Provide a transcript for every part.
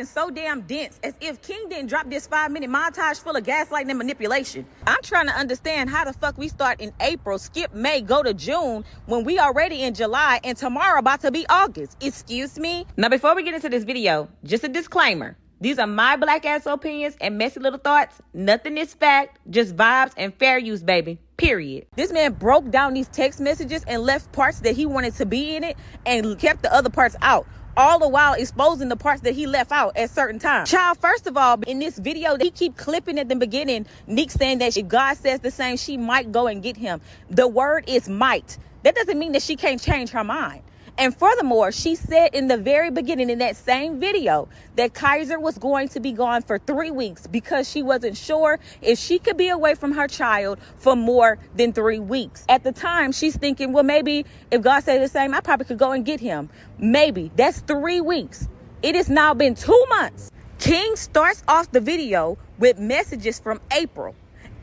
acting so damn dense, as if King didn't drop this 5-minute montage full of gaslighting and manipulation. I'm trying to understand how the fuck we start in April, skip May, go to June, when we already in July, and tomorrow about to be August. Excuse me? Now, before we get into this video, just a disclaimer. These are my black ass opinions and messy little thoughts. Nothing is fact, just vibes and fair use, baby. Period. This man broke down these text messages and left parts that he wanted to be in it and kept the other parts out, all the while exposing the parts that he left out at certain times. Child, first of all, in this video, he keep clipping at the beginning, Nique saying that if God says the same, she might go and get him. The word is might. That doesn't mean that she can't change her mind. And furthermore, she said in the very beginning in that same video that Kaiser was going to be gone for 3 weeks because she wasn't sure if she could be away from her child for more than 3 weeks. At the time, she's thinking, well, maybe if God said the same, I probably could go and get him. Maybe. That's 3 weeks. It has now been 2 months. King starts off the video with messages from April,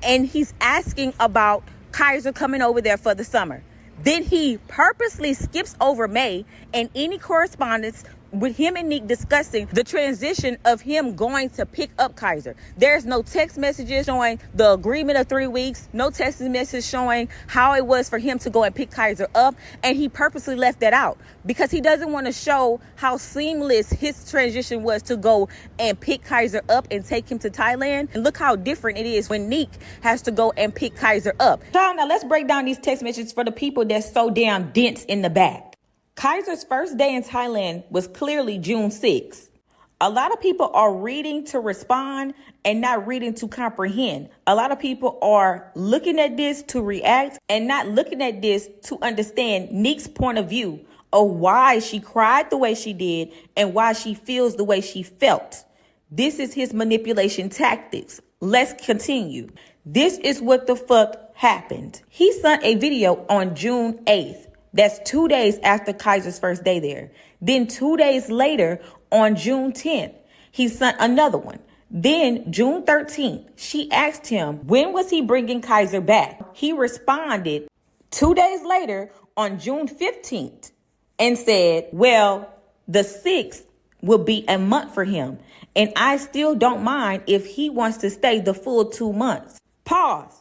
and he's asking about Kaiser coming over there for the summer. Then he purposely skips over May and any correspondence with him and Nique discussing the transition of him going to pick up Kaiser. There's no text messages showing the agreement of 3 weeks, no text message showing how it was for him to go and pick Kaiser up. And he purposely left that out because he doesn't want to show how seamless his transition was to go and pick Kaiser up and take him to Thailand. And look how different it is when Nique has to go and pick Kaiser up. So now let's break down these text messages for the people that's so damn dense in the back. Kaiser's first day in Thailand was clearly June 6th. A lot of people are reading to respond and not reading to comprehend. A lot of people are looking at this to react and not looking at this to understand Nique's point of view of why she cried the way she did and why she feels the way she felt. This is his manipulation tactics. Let's continue. This is what the fuck happened. He sent a video on June 8th. That's 2 days after Kaiser's first day there. Then 2 days later, on June 10th, he sent another one. Then June 13th, she asked him, when was he bringing Kaiser back? He responded 2 days later on June 15th and said, well, the 6th will be a month for him. And I still don't mind if he wants to stay the full 2 months. Pause.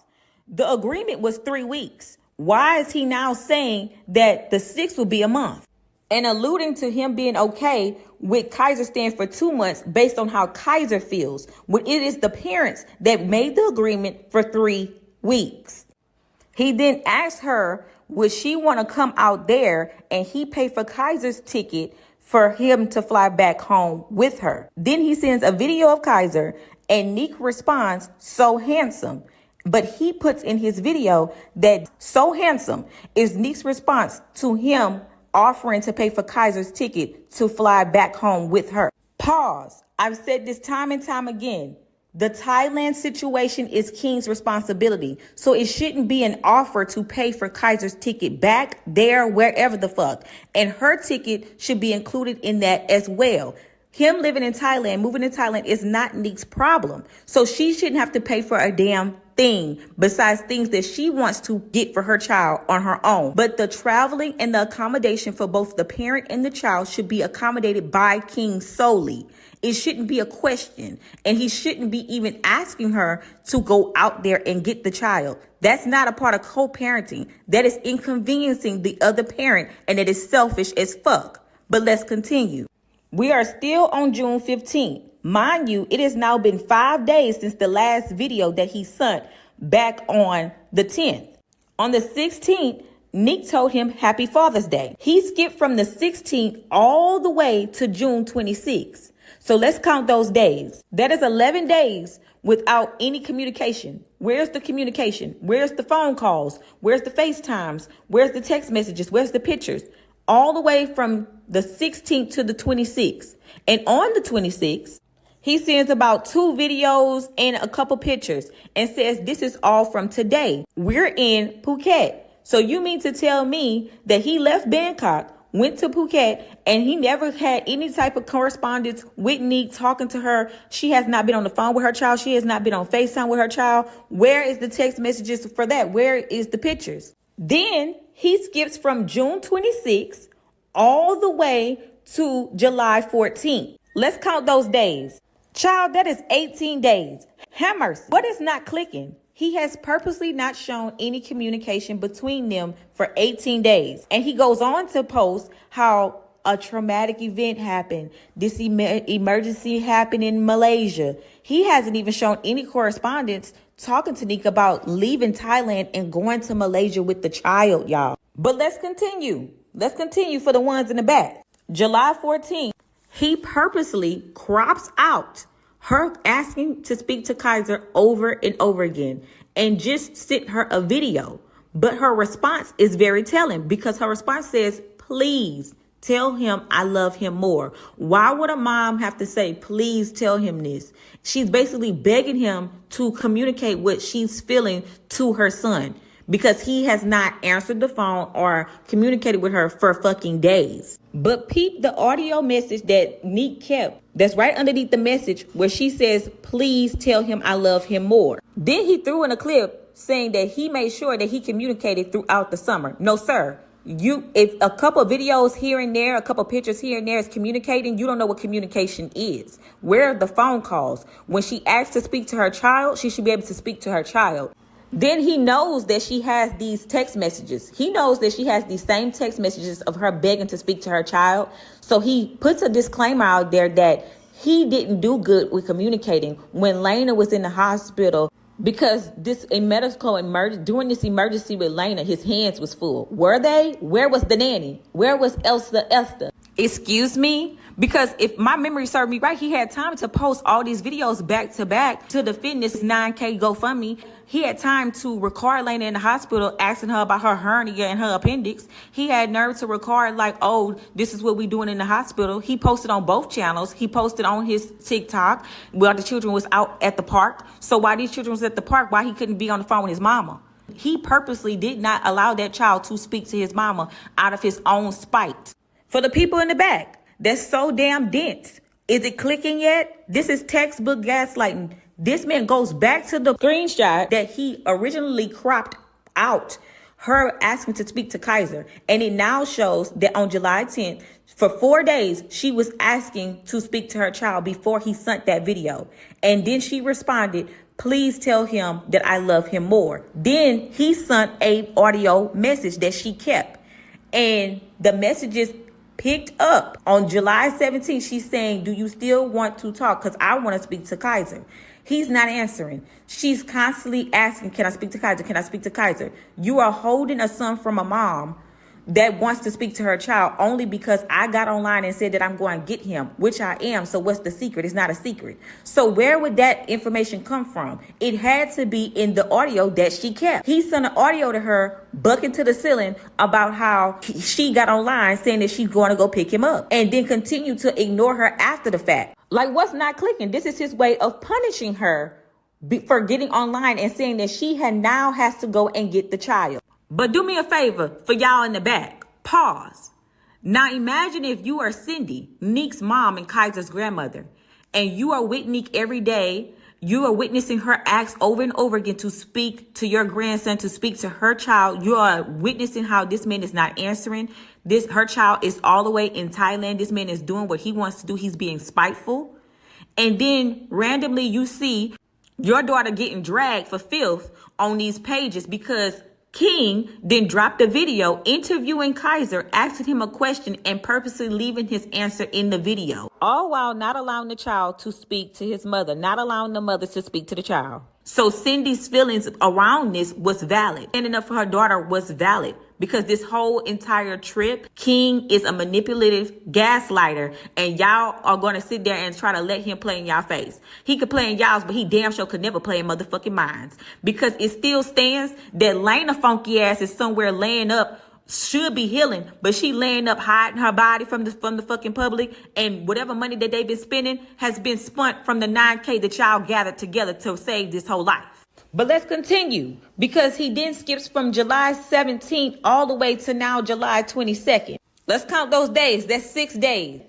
The agreement was 3 weeks. Why is he now saying that the 6th will be a month? And alluding to him being okay with Kaiser staying for 2 months based on how Kaiser feels, when it is the parents that made the agreement for 3 weeks. He then asked her, would she want to come out there and he pay for Kaiser's ticket for him to fly back home with her. Then he sends a video of Kaiser and Nique responds, so handsome. But he puts in his video that so handsome is Nique's response to him offering to pay for Kaiser's ticket to fly back home with her. Pause. I've said this time and time again. The Thailand situation is King's responsibility. So it shouldn't be an offer to pay for Kaiser's ticket back there, wherever the fuck. And her ticket should be included in that as well. Him living in Thailand, moving to Thailand is not Nique's problem. So she shouldn't have to pay for a damn thing besides things that she wants to get for her child on her own. But the traveling and the accommodation for both the parent and the child should be accommodated by King solely. It shouldn't be a question. And he shouldn't be even asking her to go out there and get the child. That's not a part of co-parenting. That is inconveniencing the other parent, and it is selfish as fuck. But let's continue. We are still on June 15th. Mind you, it has now been 5 days since the last video that he sent back on the 10th. On the 16th, Nique told him Happy Father's Day. He skipped from the 16th all the way to June 26th. So let's count those days. That is 11 days without any communication. Where's the communication? Where's the phone calls? Where's the FaceTimes? Where's the text messages? Where's the pictures? All the way from the 16th to the 26th. And on the 26th, he sends about 2 videos and a couple pictures and says this is all from today. We're in Phuket. So you mean to tell me that he left Bangkok, went to Phuket, and he never had any type of correspondence with Nique, talking to her? She has not been on the phone with her child. She has not been on FaceTime with her child. Where is the text messages for that? Where is the pictures? Then he skips from June 26th all the way to July 14th. Let's count those days. Child, that is 18 days. Have mercy. What is not clicking? He has purposely not shown any communication between them for 18 days. And he goes on to post how a traumatic event happened. This emergency happened in Malaysia. He hasn't even shown any correspondence talking to Nique about leaving Thailand and going to Malaysia with the child, y'all. But let's continue. Let's continue for the ones in the back. July 14th, he purposely crops out her asking to speak to Kaiser over and over again and just sent her a video. But her response is very telling because her response says, please tell him I love him more. Why would a mom have to say, please tell him this? She's basically begging him to communicate what she's feeling to her son because he has not answered the phone or communicated with her for fucking days. But peep the audio message that Nique kept. That's right underneath the message where she says, please tell him I love him more. Then he threw in a clip saying that he made sure that he communicated throughout the summer. No, sir. If a couple of videos here and there, a couple of pictures here and there is communicating, you don't know what communication is. Where are the phone calls? When she asks to speak to her child, she should be able to speak to her child. Then he knows that she has these text messages. He knows that she has these same text messages of her begging to speak to her child. So he puts a disclaimer out there that he didn't do good with communicating when Lena was in the hospital. Because during this emergency with Lena, his hands was full. Were they? Where was the nanny? Where was Esther? Excuse me? Because if my memory served me right, he had time to post all these videos back to back to defend this 9K GoFundMe. He had time to record Lena in the hospital, asking her about her hernia and her appendix. He had nerve to record like, oh, this is what we doing in the hospital. He posted on both channels. He posted on his TikTok while the children was out at the park. So while these children was at the park, why he couldn't be on the phone with his mama? He purposely did not allow that child to speak to his mama out of his own spite. For the people in the back, that's so damn dense. Is it clicking yet? This is textbook gaslighting. This man goes back to the screenshot that he originally cropped out, her asking to speak to Kaiser. And it now shows that on July 10th, for 4 days, she was asking to speak to her child before he sent that video. And then she responded, please tell him that I love him more. Then he sent a audio message that she kept. And the messages picked up on July 17th. She's saying, do you still want to talk? Because I want to speak to Kaiser. He's not answering. She's constantly asking, can I speak to Kaiser? Can I speak to Kaiser? You are holding a son from a mom that wants to speak to her child only because I got online and said that I'm going to get him, which I am. So what's the secret? It's not a secret. So where would that information come from? It had to be in the audio that she kept. He sent an audio to her, bucking to the ceiling about how she got online saying that she's going to go pick him up and then continue to ignore her after the fact. Like, what's not clicking? This is his way of punishing her for getting online and saying that she now has to go and get the child. But do me a favor for y'all in the back. Pause. Now imagine if you are Cindy, Nique's mom and Kaiser's grandmother, and you are with Nique every day. You are witnessing her acts over and over again to speak to your grandson, to speak to her child. You are witnessing how this man is not answering. Her child is all the way in Thailand. This man is doing what he wants to do. He's being spiteful. And then randomly you see your daughter getting dragged for filth on these pages because King then dropped a video interviewing Kaiser, asking him a question and purposely leaving his answer in the video. All while not allowing the child to speak to his mother, not allowing the mother to speak to the child. So Cindy's feelings around this was valid. Standing up for her daughter was valid. Because this whole entire trip, King is a manipulative gaslighter. And y'all are going to sit there and try to let him play in y'all face. He could play in y'all's, but he damn sure could never play in motherfucking minds. Because it still stands that Lena funky ass is somewhere laying up, should be healing, but she laying up hiding her body from the fucking public. And whatever money that they've been spending has been spent from the 9K that y'all gathered together to save this whole life. But let's continue, because he then skips from July 17th all the way to now July 22nd. Let's count those days. That's 6 days.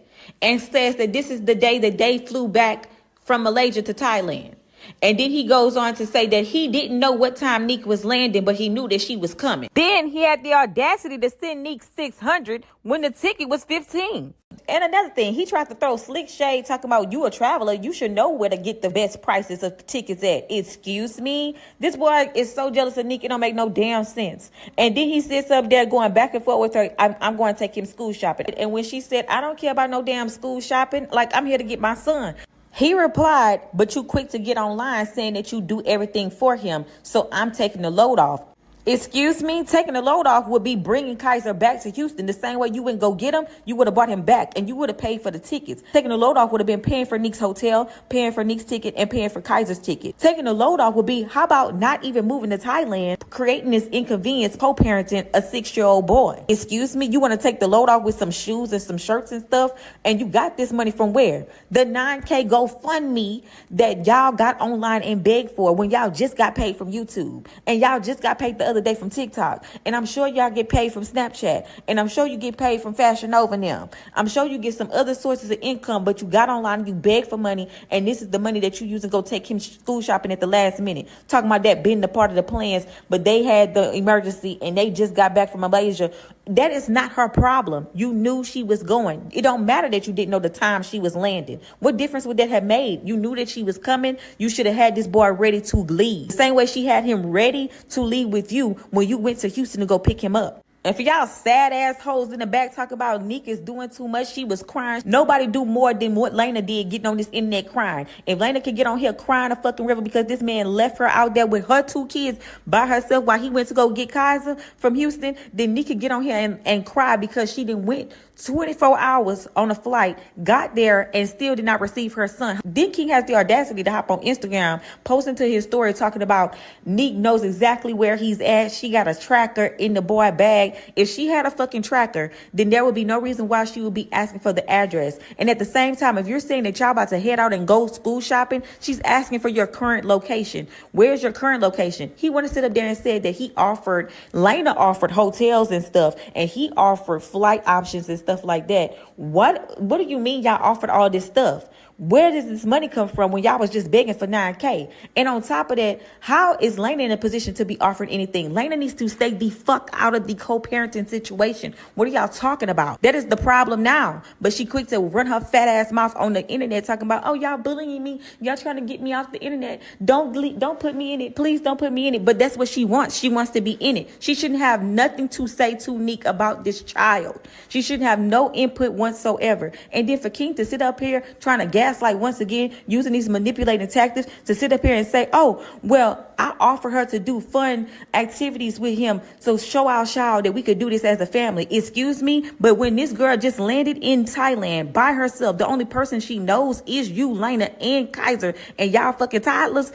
And says that this is the day that they flew back from Malaysia to Thailand. And then he goes on to say that he didn't know what time Nique was landing, but he knew that she was coming. Then he had the audacity to send Nique $600 when the ticket was $15. And another thing, he tried to throw slick shade talking about you a traveler. You should know where to get the best prices of tickets at. Excuse me? This boy is so jealous of Nique, it don't make no damn sense. And then he sits up there going back and forth with her. I'm going to take him school shopping. And when she said, I don't care about no damn school shopping, like I'm here to get my son. He replied, but you quick to get online saying that you do everything for him. So I'm taking the load off. Excuse me, taking the load off would be bringing Kaiser back to Houston. The same way you wouldn't go get him, you would have brought him back and you would have paid for the tickets. Taking the load off would have been paying for Nique's hotel, paying for Nique's ticket, and paying for Kaiser's ticket. Taking the load off would be, how about not even moving to Thailand, creating this inconvenience, co-parenting a 6-year-old boy? Excuse me, you want to take the load off with some shoes and some shirts and stuff, and you got this money from where? The 9K GoFundMe that y'all got online and begged for when y'all just got paid from YouTube, and y'all just got paid the other day from TikTok, and I'm sure y'all get paid from Snapchat, and I'm sure you get paid from Fashion Nova and them. I'm sure you get some other sources of income, but you got online and you begged for money, and this is the money that you use to go take him school shopping at the last minute. Talking about that being the part of the plans, but they had the emergency and they just got back from Malaysia. That is not her problem. You knew she was going. It don't matter that you didn't know the time she was landing. What difference would that have made? You knew that she was coming. You should have had this boy ready to leave. Same way she had him ready to leave with you when you went to Houston to go pick him up. And for y'all sad ass hoes in the back talk about Nique is doing too much, she was crying. Nobody do more than what Lena did getting on this internet crying. If Lena could get on here crying a fucking river because this man left her out there with her 2 kids by herself while he went to go get Kaiser from Houston, then Nique could get on here and cry because she didn't went 24 hours on a flight, got there, and still did not receive her son. Then King has the audacity to hop on Instagram, posting to his story talking about Nique knows exactly where he's at. She got a tracker in the boy bag. If she had a fucking tracker, then there would be no reason why she would be asking for the address. And at the same time, if you're saying that y'all about to head out and go school shopping, she's asking for your current location. Where's your current location? He wanted to sit up there and said that Lena offered hotels and stuff, and he offered flight options and stuff like that. What do you mean y'all offered all this stuff? Where does this money come from when y'all was just begging for 9K? And on top of that, how is Lena in a position to be offering anything? Lena needs to stay the fuck out of the co-parenting situation. What are y'all talking about? That is the problem now. But she quick to run her fat ass mouth on the internet talking about, oh, y'all bullying me. Y'all trying to get me off the internet. Don't put me in it. Please don't put me in it. But that's what she wants. She wants to be in it. She shouldn't have nothing to say to Nique about this child. She shouldn't have no input whatsoever. And then for King to sit up here trying to gaslight once again, using these manipulating tactics to sit up here and say, oh, well, I offer her to do fun activities with him. So show our child that we could do this as a family. Excuse me. But when this girl just landed in Thailand by herself, the only person she knows is you, Lena, and Kaiser, and y'all fucking toddlers,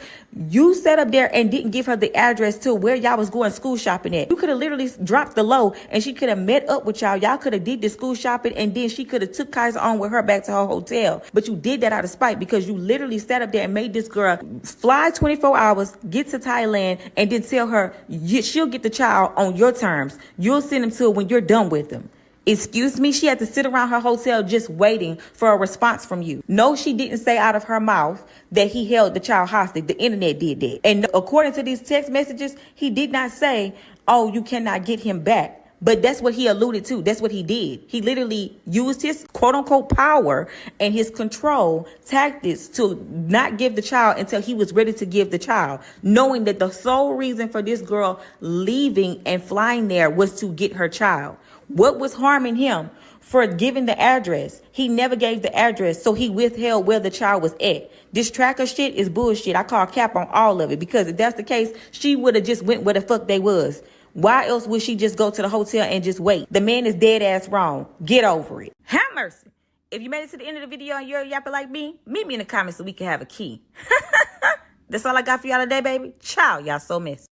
you sat up there and didn't give her the address to where y'all was going school shopping at. You could have literally dropped the low and she could have met up with y'all. Y'all could have did the school shopping and then she could have took Kaiser on with her back to her hotel. But you did that out of spite because you literally sat up there and made this girl fly 24 hours, get to Thailand, and then tell her she'll get the child on your terms. You'll send him to her when you're done with him. Excuse me, she had to sit around her hotel just waiting for a response from you. No, she didn't say out of her mouth that he held the child hostage. The internet did that. And according to these text messages, he did not say, oh, you cannot get him back. But that's what he alluded to. That's what he did. He literally used his quote unquote power and his control tactics to not give the child until he was ready to give the child, knowing that the sole reason for this girl leaving and flying there was to get her child. What was harming him for giving the address? He never gave the address, so he withheld where the child was at. This tracker shit is bullshit. I call cap on all of it because if that's the case, she would have just went where the fuck they was. Why else would she just go to the hotel and just wait? The man is dead ass wrong. Get over it. Have mercy. If you made it to the end of the video and you're a yapper like me, meet me in the comments so we can have a key. That's all I got for y'all today, baby. Ciao, y'all so messy.